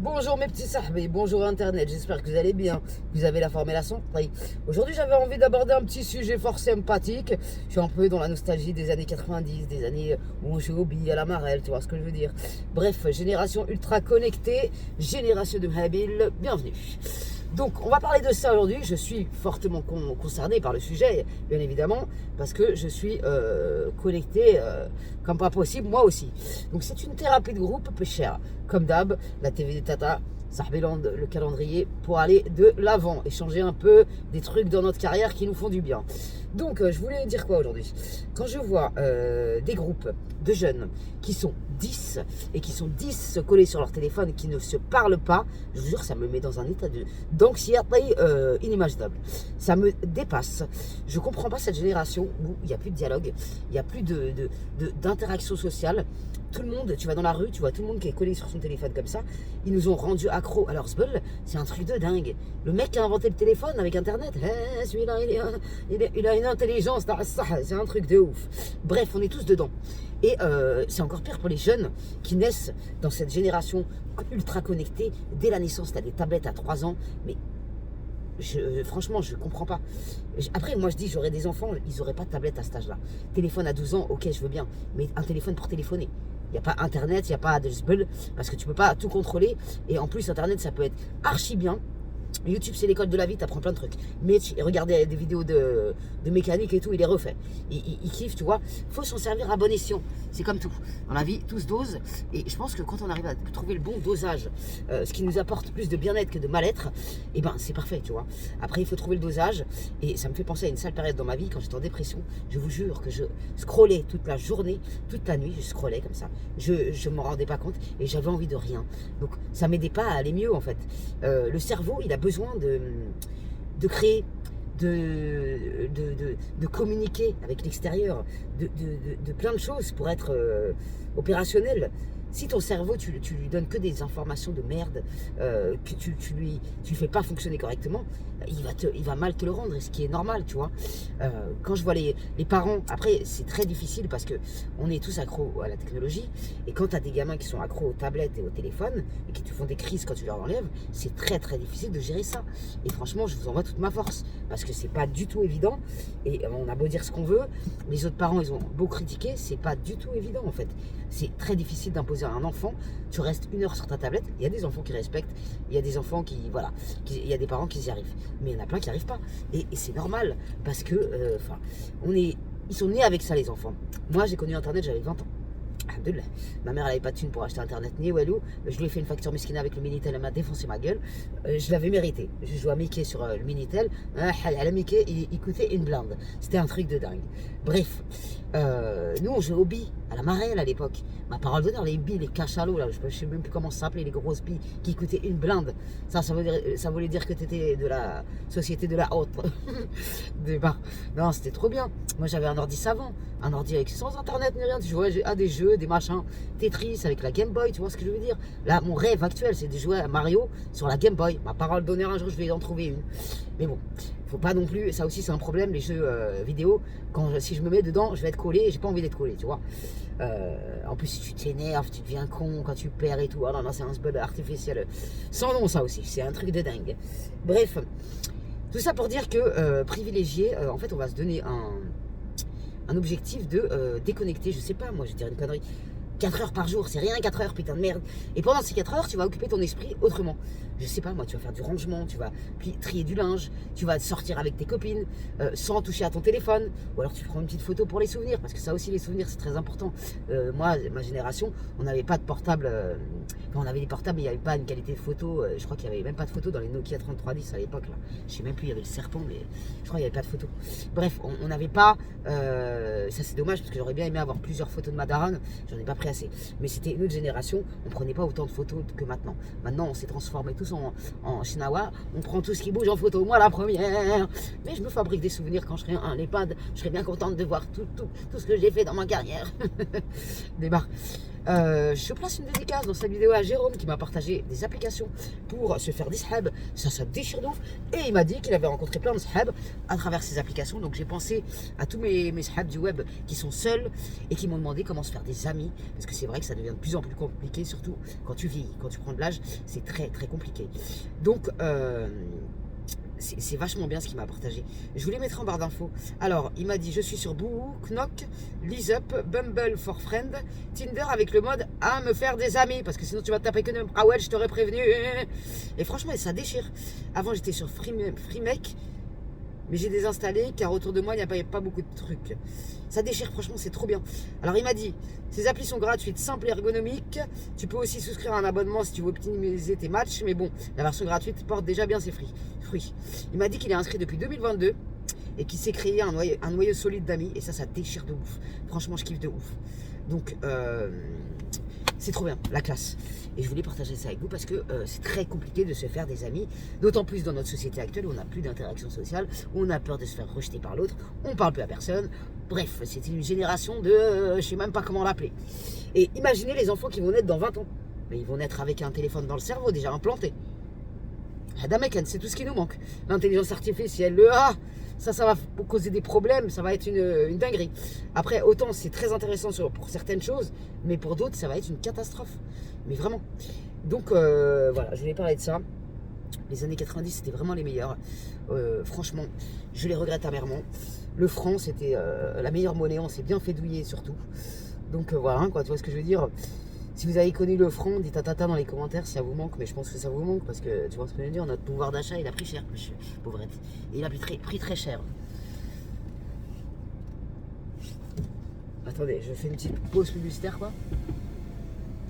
Bonjour mes petits sahbés, bonjour internet, j'espère que vous allez bien, que vous avez la forme et la santé. Aujourd'hui j'avais envie d'aborder un petit sujet fort sympathique. Je suis un peu dans la nostalgie des années 90, des années où on jouait aux billes à la marelle, tu vois ce que je veux dire. Bref, génération ultra connectée, génération de Habil, bienvenue. Donc on va parler de ça aujourd'hui, je suis fortement concerné par le sujet, bien évidemment, parce que je suis connecté comme pas possible, moi aussi. Donc c'est une thérapie de groupe peu chère, comme d'hab, la TV de Tata, Sahbeland, le calendrier, pour aller de l'avant et changer un peu des trucs dans notre carrière qui nous font du bien. Donc je voulais dire quoi aujourd'hui? Quand je vois des groupes de jeunes qui sont 10 et qui sont 10 collés sur leur téléphone et qui ne se parlent pas, je vous jure, ça me met dans un état d'anxiété inimaginable. Ça me dépasse. Je comprends pas cette génération où il n'y a plus de dialogue, il n'y a plus d'interaction sociale. Tout le monde, tu vas dans la rue, tu vois tout le monde qui est collé sur son téléphone comme ça. Ils nous ont rendus accros à leur sbul. C'est un truc de dingue. Le mec qui a inventé le téléphone avec internet, celui-là, il a une intelligence, c'est un truc de ouf. Bref, on est tous dedans. Et c'est encore pire pour les jeunes qui naissent dans cette génération ultra connectée. Dès la naissance, tu as des tablettes à 3 ans, mais franchement, je comprends pas. Après, moi je dis, j'aurais des enfants, ils n'auraient pas de tablette à cet âge-là. Téléphone à 12 ans, ok, je veux bien, mais un téléphone pour téléphoner. Il n'y a pas internet, il n'y a pas de sbul, parce que tu peux pas tout contrôler. Et en plus, internet, ça peut être archi bien. YouTube, c'est l'école de la vie, t'apprends plein de trucs. Mais regardez des vidéos de mécanique et tout, il est refait. Il kiffe, tu vois. Faut s'en servir à bon escient. C'est comme tout. Dans la vie, tout se dose. Et je pense que quand on arrive à trouver le bon dosage, ce qui nous apporte plus de bien-être que de mal-être, et ben c'est parfait, tu vois. Après, il faut trouver le dosage. Et ça me fait penser à une sale période dans ma vie, quand j'étais en dépression. Je vous jure que je scrollais toute la journée, toute la nuit, je scrollais comme ça. Je m'en rendais pas compte et j'avais envie de rien. Donc, ça m'aidait pas à aller mieux, en fait. Le cerveau, il a besoin de créer, de communiquer avec l'extérieur, de plein de choses pour être opérationnel. Si ton cerveau, tu lui donnes que des informations de merde, que tu lui fais pas fonctionner correctement, il va mal te le rendre, ce qui est normal, tu vois. Quand je vois les parents, après c'est très difficile parce que on est tous accros à la technologie, et quand tu as des gamins qui sont accros aux tablettes et au téléphone, et qui te font des crises quand tu leur enlèves, c'est très très difficile de gérer ça. Et franchement, je vous envoie toute ma force, parce que c'est pas du tout évident, et on a beau dire ce qu'on veut, les autres parents, ils ont beau critiquer, c'est pas du tout évident en fait. C'est très difficile d'imposer à un enfant, tu restes 1 heure sur ta tablette. Il y a des enfants qui respectent, il y a des enfants qui, voilà, il y a des parents qui y arrivent, mais il y en a plein qui n'y arrivent pas, et c'est normal, parce que, ils sont nés avec ça, les enfants. Moi, j'ai connu internet, j'avais 20 ans. Alhamdoulilah. Ma mère, elle n'avait pas de thune pour acheter internet ni Walou. Je lui ai fait une facture mesquina avec le Minitel, elle m'a défoncé ma gueule. Je l'avais mérité. Je jouais à Mickey sur le Minitel. À Mickey, il coûtait une blinde. C'était un truc de dingue. Bref, nous on jouait aux billes, à la marelle à l'époque. Ma parole d'honneur, les billes, les cachalots, là, je ne sais même plus comment ça s'appelait, les grosses billes qui coûtaient une blinde. Ça voulait dire que tu étais de la société de la haute. Non, c'était trop bien. Moi j'avais un ordi savant, un ordi avec sans internet ni rien. Tu jouais à des jeux, des machins, Tetris avec la Game Boy, tu vois ce que je veux dire. Là, mon rêve actuel, c'est de jouer à Mario sur la Game Boy. Ma parole d'honneur, un jour je vais en trouver une. Mais bon, faut pas non plus, ça aussi c'est un problème, les jeux vidéo. Si je me mets dedans, je vais être collé et j'ai pas envie d'être collé, tu vois. En plus, si tu t'énerves, tu deviens con quand tu perds et tout. Ah non, c'est un spell artificiel. Sans nom, ça aussi, c'est un truc de dingue. Bref, tout ça pour dire que privilégier, en fait, on va se donner un objectif de déconnecter, je sais pas, moi je dirais une connerie, 4 heures par jour, c'est rien 4 heures, putain de merde. Et pendant ces 4 heures, tu vas occuper ton esprit autrement. Je sais pas, moi, tu vas faire du rangement, tu vas trier du linge, tu vas sortir avec tes copines, sans toucher à ton téléphone, ou alors tu prends une petite photo pour les souvenirs, parce que ça aussi, les souvenirs, c'est très important. Moi, ma génération, on n'avait pas de portable, enfin, on avait des portables, mais il n'y avait pas une qualité de photo, je crois qu'il n'y avait même pas de photo dans les Nokia 3310 à l'époque, là. Je sais même plus, il y avait le serpent, mais je crois qu'il n'y avait pas de photo. Bref, on n'avait pas, ça c'est dommage, parce que j'aurais bien aimé avoir plusieurs photos de ma daronne, j'en ai pas pris assez. Mais c'était une autre génération, on prenait pas autant de photos que maintenant. Maintenant, on s'est transformé tous en chinawa, on prend tout ce qui bouge en photo, moi la première. Mais je me fabrique des souvenirs quand je serai un EHPAD, je serais bien contente de voir tout ce que j'ai fait dans ma carrière. Débarque. Je place une dédicace dans cette vidéo à Jérôme qui m'a partagé des applications pour se faire des sahab. Ça déchire de ouf. Et il m'a dit qu'il avait rencontré plein de sahab à travers ces applications. Donc j'ai pensé à tous mes sahab du web qui sont seuls et qui m'ont demandé comment se faire des amis. Parce que c'est vrai que ça devient de plus en plus compliqué, surtout quand tu vieillis, quand tu prends de l'âge, c'est très très compliqué. Donc c'est vachement bien ce qu'il m'a partagé. Je vous les mettrai en barre d'infos. Alors, il m'a dit, je suis sur Boo, Knock, Up, Bumble for Friend, Tinder avec le mode à me faire des amis. Parce que sinon, tu vas te taper que de... Ah ouais, je t'aurais prévenu. Et franchement, ça déchire. Avant, j'étais sur Freemake, mais j'ai désinstallé car autour de moi, il n'y a pas beaucoup de trucs. Ça déchire, franchement, c'est trop bien. Alors, il m'a dit, ces applis sont gratuites, simples et ergonomiques. Tu peux aussi souscrire à un abonnement si tu veux optimiser tes matchs. Mais bon, la version gratuite porte déjà bien ses fruits. Il m'a dit qu'il est inscrit depuis 2022 et qu'il s'est créé un noyau solide d'amis. Et ça déchire de ouf. Franchement, je kiffe de ouf. Donc, c'est trop bien, la classe. Et je voulais partager ça avec vous parce que c'est très compliqué de se faire des amis, d'autant plus dans notre société actuelle où on n'a plus d'interaction sociale, où on a peur de se faire rejeter par l'autre, on parle plus à personne. Bref, c'était une génération de... je sais même pas comment l'appeler. Et imaginez les enfants qui vont naître dans 20 ans. Mais ils vont naître avec un téléphone dans le cerveau déjà implanté. Hadameken, c'est tout ce qui nous manque. L'intelligence artificielle, le A, ça va causer des problèmes, ça va être une dinguerie. Après, autant c'est très intéressant pour certaines choses, mais pour d'autres, ça va être une catastrophe. Mais vraiment. Donc, voilà, je voulais parler de ça. Les années 90, c'était vraiment les meilleurs. Franchement, je les regrette amèrement. Le franc, c'était la meilleure monnaie, on s'est bien fait douiller surtout. Donc, voilà, quoi, tu vois ce que je veux dire. Si vous avez connu le franc, dites à Tata dans les commentaires si ça vous manque, mais je pense que ça vous manque parce que tu vois ce que je veux dire, notre pouvoir d'achat il a pris cher, pauvrette. Il a pris très cher. Attendez, je fais une petite pause publicitaire quoi.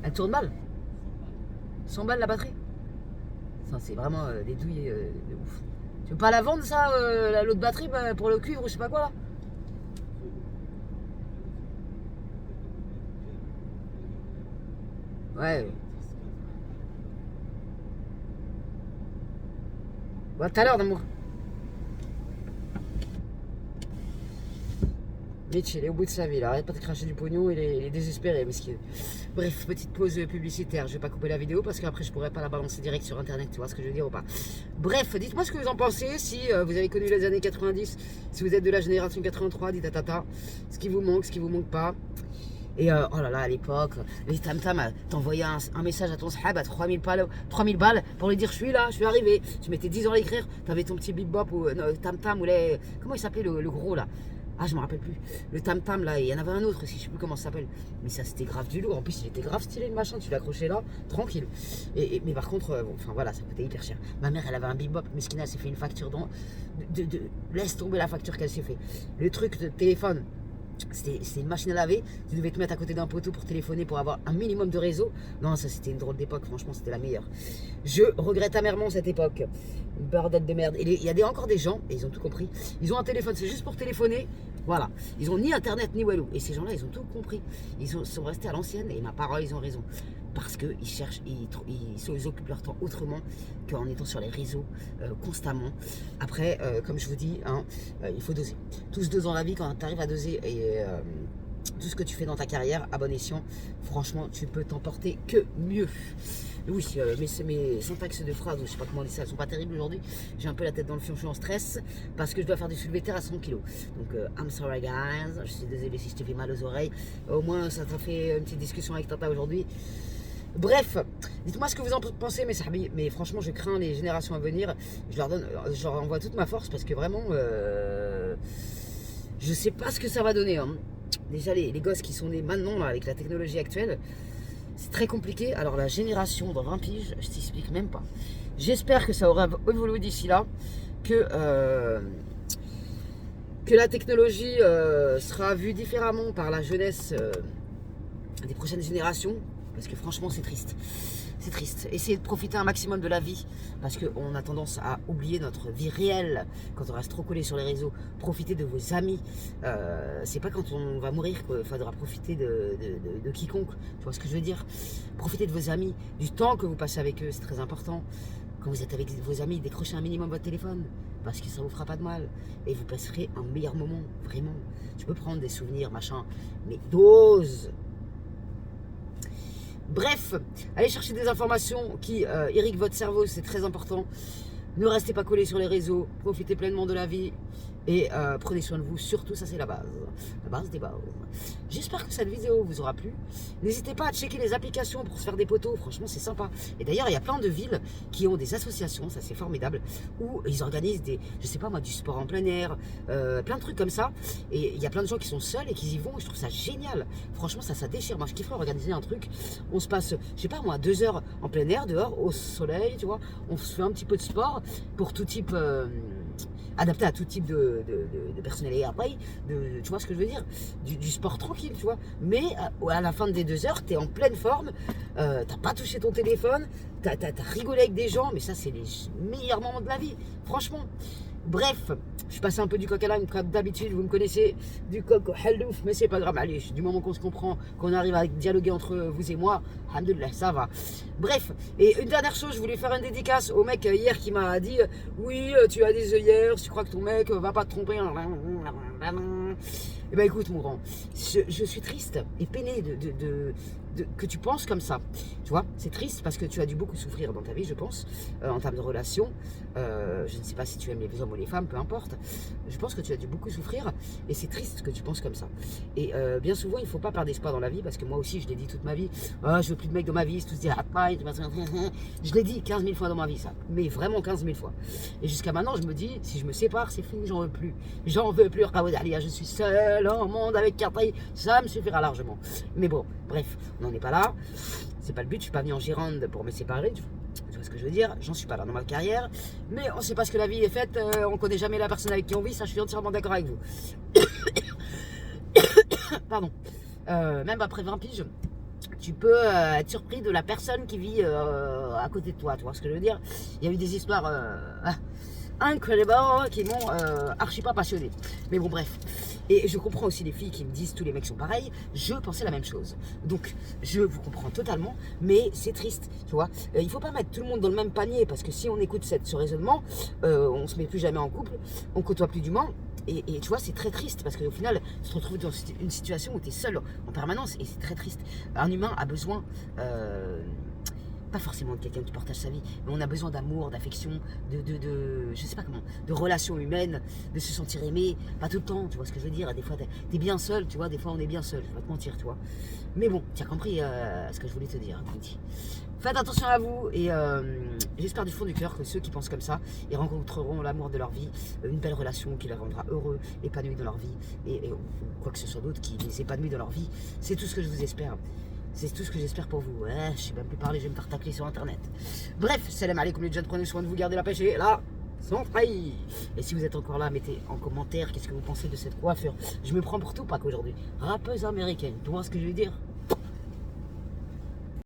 Elle tourne mal. 100 balles la batterie. Ça c'est vraiment des douilles de ouf. Tu veux pas la vendre ça, l'autre batterie pour le cuivre ou je sais pas quoi là? Ouais. Bah, tout à l'heure, d'amour. Mitch, il est au bout de sa vie, il arrête pas de cracher du pognon, il est désespéré, mesquin. Bref, petite pause publicitaire. Je vais pas couper la vidéo parce qu'après je pourrais pas la balancer direct sur internet, tu vois ce que je veux dire ou pas. Bref, dites-moi ce que vous en pensez, si vous avez connu les années 90, si vous êtes de la génération 83, dites à Tata, ce qui vous manque pas. Et oh là là, à l'époque, les tam-tam, t'envoyais un message à ton sahab à 3000 balles pour lui dire je suis là, je suis arrivé. Tu mettais 10 ans à l'écrire, t'avais ton petit bip bop ou tam-tam ou les. Comment il s'appelait le gros là? Ah, je me rappelle plus. Le tam-tam là, il y en avait un autre aussi, je sais plus comment ça s'appelle. Mais ça c'était grave du lourd. En plus, il était grave stylé le machin, tu l'accrochais là, tranquille. Mais par contre, bon, enfin voilà, ça coûtait hyper cher. Ma mère, elle avait un bip bop, Meskina, elle s'est fait une facture laisse tomber la facture qu'elle s'est fait. Le truc de téléphone. C'était une machine à laver, tu devais te mettre à côté d'un poteau pour téléphoner pour avoir un minimum de réseau. Non, ça c'était une drôle d'époque, franchement c'était la meilleure. Je regrette amèrement cette époque. Une bordel de merde. Et il y a encore des gens, et ils ont tout compris, ils ont un téléphone, c'est juste pour téléphoner. Voilà, ils ont ni internet ni Walou. Et ces gens-là, ils ont tout compris. Ils sont restés à l'ancienne, et ma parole, ils ont raison. Parce qu'ils cherchent, ils occupent leur temps autrement qu'en étant sur les réseaux constamment. Après, comme je vous dis, hein, il faut doser. Tout se dose dans la vie quand tu arrives à doser et tout ce que tu fais dans ta carrière, à bon escient, franchement, tu peux t'emporter que mieux. Oui, mes syntaxes de phrases, je sais pas comment on dit ça, elles sont pas terribles aujourd'hui. J'ai un peu la tête dans le fion, je suis en stress parce que je dois faire du soulevé de terre à 100 kg. Donc, I'm sorry guys, je suis désolé si je t'ai fait mal aux oreilles. Au moins, ça t'a fait une petite discussion avec Tata aujourd'hui. Bref, dites-moi ce que vous en pensez, mes sahbis. Mais franchement, je crains les générations à venir. Je leur envoie toute ma force parce que vraiment, je sais pas ce que ça va donner. Hein. Déjà, les gosses qui sont nés maintenant là, avec la technologie actuelle, c'est très compliqué. Alors, la génération dans 20 piges, je t'explique même pas. J'espère que ça aura évolué d'ici là, que la technologie sera vue différemment par la jeunesse des prochaines générations. Parce que franchement, c'est triste. C'est triste. Essayez de profiter un maximum de la vie. Parce qu'on a tendance à oublier notre vie réelle quand on reste trop collé sur les réseaux. Profitez de vos amis. C'est pas quand on va mourir qu'il faudra profiter de quiconque. Tu vois ce que je veux dire? Profitez de vos amis, du temps que vous passez avec eux. C'est très important. Quand vous êtes avec vos amis, décrochez un minimum votre téléphone. Parce que ça vous fera pas de mal. Et vous passerez un meilleur moment. Vraiment. Tu peux prendre des souvenirs, machin. Mais dose. Bref, allez chercher des informations qui irriguent votre cerveau, c'est très important. Ne restez pas collés sur les réseaux, profitez pleinement de la vie et prenez soin de vous, surtout ça c'est la base des bases. J'espère que cette vidéo vous aura plu. N'hésitez pas à checker les applications pour se faire des potos, franchement c'est sympa. Et d'ailleurs il y a plein de villes qui ont des associations, ça c'est formidable, où ils organisent des, je sais pas moi, du sport en plein air, plein de trucs comme ça. Et il y a plein de gens qui sont seuls et qui y vont et je trouve ça génial. Franchement ça déchire, moi je kifferais organiser un truc, on se passe, je sais pas moi, 2 heures en plein air, dehors, au soleil, tu vois, on se fait un petit peu de sport pour tout type... adapté à tout type de personnalité après, tu vois ce que je veux dire, du sport tranquille, tu vois. Mais à la fin des 2 heures, tu es en pleine forme, t'as pas touché ton téléphone, t'as rigolé avec des gens, mais ça, c'est les meilleurs moments de la vie, franchement. Bref, je suis passé un peu du coq à l'âne, comme d'habitude, vous me connaissez, du coq au halouf, mais c'est pas grave, allez, du moment qu'on se comprend, qu'on arrive à dialoguer entre vous et moi, alhamdoulilah, ça va. Bref, et une dernière chose, je voulais faire une dédicace au mec hier qui m'a dit oui, tu as des œillères, tu crois que ton mec va pas te tromper. Eh ben écoute mon grand, je suis triste et peiné que tu penses comme ça. Tu vois, c'est triste parce que tu as dû beaucoup souffrir dans ta vie, je pense, en termes de relations. Je ne sais pas si tu aimes les hommes ou les femmes, peu importe. Je pense que tu as dû beaucoup souffrir et c'est triste que tu penses comme ça. Et bien souvent, il ne faut pas perdre espoir dans la vie parce que moi aussi, je l'ai dit toute ma vie. Oh, je veux plus de mec dans ma vie, c'est tout dit. Je l'ai dit 15 000 fois dans ma vie, ça. Mais vraiment 15 000 fois. Et jusqu'à maintenant, je me dis, si je me sépare, c'est fini, j'en veux plus. J'en veux plus. Je suis seul au monde avec Cartaï. Ça me suffira largement. Mais bon, bref, on n'en est pas là. C'est pas le but. Je suis pas venu en Gironde pour me séparer. Tu vois ce que je veux dire? J'en suis pas là dans ma carrière. Mais on sait pas ce que la vie est faite. On connaît jamais la personne avec qui on vit. Ça, je suis entièrement d'accord avec vous. Pardon. Même après 20 piges, tu peux être surpris de la personne qui vit à côté de toi. Tu vois ce que je veux dire? Il y a eu des histoires incroyables qui m'ont archi pas passionné. Mais bon, bref. Et je comprends aussi les filles qui me disent tous les mecs sont pareils. Je pensais la même chose. Donc, je vous comprends totalement, mais c'est triste, tu vois. Il faut pas mettre tout le monde dans le même panier parce que si on écoute ce raisonnement, on se met plus jamais en couple, on côtoie plus d'humains. Et tu vois, c'est très triste parce qu'au final, tu te retrouves dans une situation où tu es seul en permanence et c'est très triste. Un humain a besoin, pas forcément de quelqu'un qui partage sa vie, mais on a besoin d'amour, d'affection, je sais pas comment, de relations humaines, de se sentir aimé, pas tout le temps, tu vois ce que je veux dire. Des fois, t'es bien seul, tu vois, des fois on est bien seul, je vais pas te mentir, tu vois. Mais bon, tu as compris ce que je voulais te dire, Quinty. Faites attention à vous et j'espère du fond du cœur que ceux qui pensent comme ça, ils rencontreront l'amour de leur vie, une belle relation qui les rendra heureux, épanouis dans leur vie et quoi que ce soit d'autre qui les épanouit dans leur vie. C'est tout ce que je vous espère. C'est tout ce que j'espère pour vous. Ouais, je sais même plus parler, je vais me faire tacler sur internet. Bref, salam alaikum les jeunes, prenez soin de vous, gardez la pêche et là, sans faillir. Et si vous êtes encore là, mettez en commentaire qu'est-ce que vous pensez de cette coiffure. Je me prends pour Tupac aujourd'hui. Rappeuse américaine, tu vois ce que je veux dire?